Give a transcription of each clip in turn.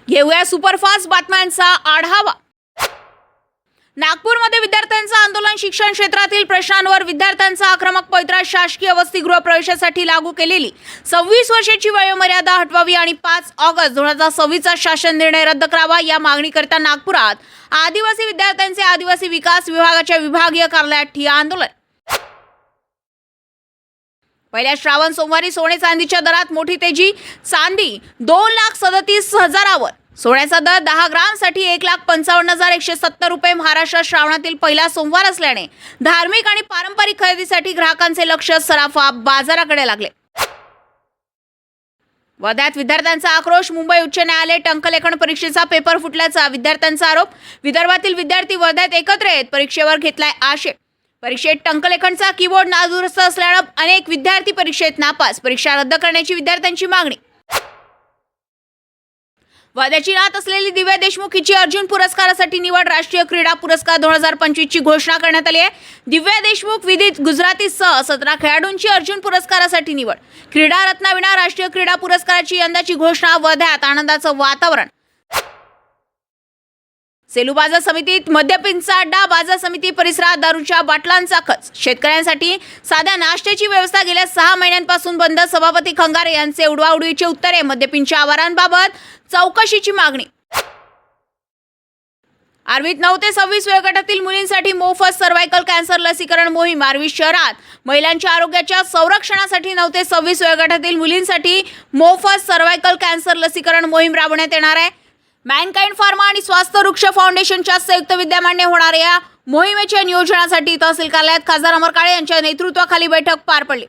घेऊया सुपरफास्ट बातम्यांचा आढावा। नागपूरमध्ये विद्यार्थ्यांचं आंदोलन। शिक्षण क्षेत्रातील प्रश्नांवर विद्यार्थ्यांचा आक्रमक पैतरा। शासकीय वसतिगृह प्रवेशासाठी लागू केलेली 26 वर्षाची वयोमर्यादा हटवावी आणि 5 ऑगस्ट 2026 चा शासन निर्णय रद्द करावा या मागणीकरता नागपुरात आदिवासी विद्यार्थ्यांचे आदिवासी विकास विभागाच्या विभागीय कार्यालयात ठिय्या आंदोलन। पहिल्या श्रावण सोमवारी सोने चांदीच्या दरात मोठी तेजी। चांदी 2,37,000वर, सोन्याचा दर 10 ग्रामसाठी 1,55,170 रुपये। महाराष्ट्रात श्रावणातील पहिला सोमवार असल्याने धार्मिक आणि पारंपरिक खरेदीसाठी ग्राहकांचे लक्ष सराफा बाजाराकडे लागले। वर्ध्यात विद्यार्थ्यांचा आक्रोश। मुंबई उच्च न्यायालय टंकलेखन परीक्षेचा पेपर फुटल्याचा विद्यार्थ्यांचा आरोप। विदर्भातील विद्यार्थी वर्ध्यात एकत्र येत परीक्षेवर घेतलाय आक्षेप। परीक्षेत टंकलेखनचा कीबोर्ड नादुरुस्त असल्याने अनेक विद्यार्थी परीक्षेत नापास। परीक्षा रद्द करण्याची विद्यार्थ्यांची मागणी। वर्ध्याची नात असलेली दिव्या देशमुख हिची अर्जुन पुरस्कारासाठी निवड। राष्ट्रीय क्रीडा पुरस्कार 2025 ची घोषणा करण्यात आली आहे। दिव्या देशमुख विदित गुजरातीसह 17 खेळाडूंची अर्जुन पुरस्कारासाठी निवड। क्रीडा रत्नाविना राष्ट्रीय क्रीडा पुरस्काराची यंदाची घोषणा। वर्ध्यात आनंदाचं वातावरण। सेलू बाजार समितीत मद्यपींचा अड्डा। बाजार समिती परिसरात दारूच्या बाटलांचा खच। शेतकऱ्यांसाठी साध्या नाश्त्याची व्यवस्था गेल्या 6 महिन्यांपासून बंद। सभापती खंगारे यांचे उडवाउडवीचे उत्तरे। मद्यपींच्या आवारांबाबत चौकशीची मागणी। आर्वीत 9 ते 26 वयोगटातील मुलींसाठी मोफत सर्व्हायकल कॅन्सर लसीकरण मोहीम। आर्वी शहरात महिलांच्या आरोग्याच्या संरक्षणासाठी 9 ते 26 वयोगटातील मुलींसाठी मोफत सर्व्हायकल कॅन्सर लसीकरण मोहीम राबवण्यात येणार आहे। मॅनकाइंड फार्मा आणि स्वास्थ्य वृक्ष फाउंडेशनच्या संयुक्त विद्यमाने होणाऱ्या या मोहिमेच्या नियोजनासाठी तहसील कार्यालयात खासदार अमर काळे यांच्या नेतृत्वाखाली बैठक पार पडली।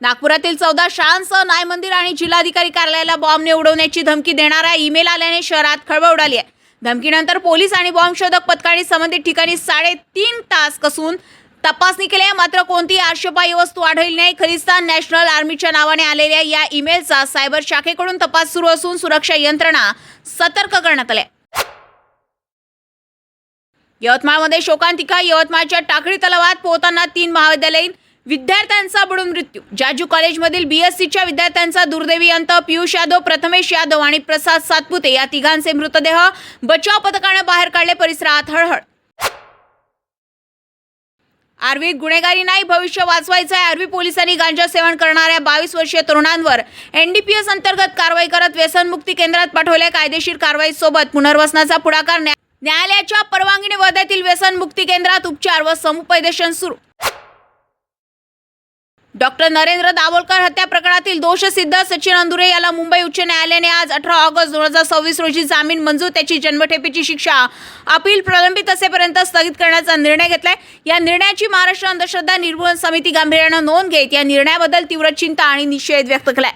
नागपुरातील 14 शाळांसह न्याय मंदिर आणि जिल्हाधिकारी कार्यालयाला बॉम्बने उडवण्याची धमकी देणारा ईमेल आल्याने शहरात खळबळ उडाली आहे। धमकीनंतर पोलीस आणि बॉम्ब शोधक पथकाने संबंधित ठिकाणी 3.5 तास कसून तपासणी केली आहे, मात्र कोणतीही आक्षेपार्ह वस्तू आढळली नाही। खलिस्तान नॅशनल आर्मीच्या नावाने आलेल्या या ईमेलचा सायबर शाखेकडून तपास सुरू असून सुरक्षा यंत्रणा सतर्क करण्यात आल्या। यवतमाळमध्ये शोकांतिका। यवतमाळच्या टाकळी तलावात पोहताना 3 महाविद्यालयीन विद्यार्थ्यांचा बुडून मृत्यू। जाजू कॉलेजमधील BScच्या विद्यार्थ्यांचा दुर्दैवी अंत। पियुष यादव, प्रथमेश यादव आणि प्रसाद सातपुते या तिघांचे मृतदेह बचाव पथकाने बाहेर काढले। परिसरात हळहळ। आर्वीत गुन्हेगारी नाही, भविष्य वाचवायचं आहे। आर्वी पोलिसांनी गांजा सेवन करणाऱ्या 22 वर्षीय तरुणांवर NDPS अंतर्गत कारवाई करत व्यसनमुक्ती केंद्रात पाठवले। कायदेशीर कारवाईसोबत पुनर्वसनाचा पुढाकार। न्यायालयाच्या परवानगीने वर्ध्यातील व्यसनमुक्ती केंद्रात उपचार व समुपदेशन सुरू। डॉक्टर नरेंद्र दाभोलकर हत्या प्रकरणातील दोषसिद्ध सचिन अंदुरे याला मुंबई उच्च न्यायालयाने आज 18 ऑगस्ट 2026 रोजी जामीन मंजूर। त्याची जन्मठेपेची शिक्षा अपील प्रलंबित असेपर्यंत स्थगित करण्याचा निर्णय घेतलाय। या निर्णयाची महाराष्ट्र अंधश्रद्धा निर्मूलन समिती गांभीर्याने नोंद घेत या निर्णयाबद्दल तीव्र चिंता आणि निषेध व्यक्त केलाय।